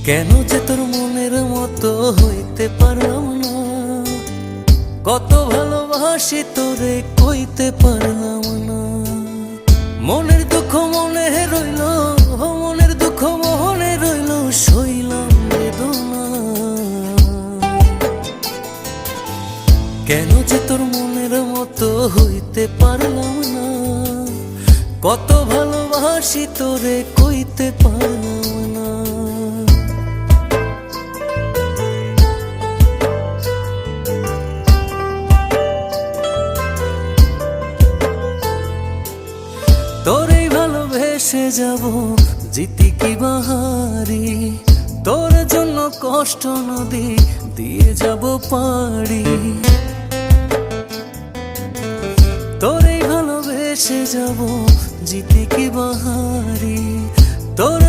কেন যে তোর মনের মতো হইতে পারলাম না, কত ভালোবাসি তোরে কইতে পারলাম না। মনের দুঃখ মনে রইল, মনের দুঃখ মনে রইল, সইলাম বেদনা। কেন যে তোর মনের মতো হইতে পারলাম না, কত ভালোবাসি তোরে কইতে পারলাম না। তোরে ভালোবেসে যাব জিতি কি বাহারি, তোর জন্য কষ্ট নদী দিয়ে যাব পাড়ি। তোরে ভালোবেসে যাব জিতি কি বাহারি, তোর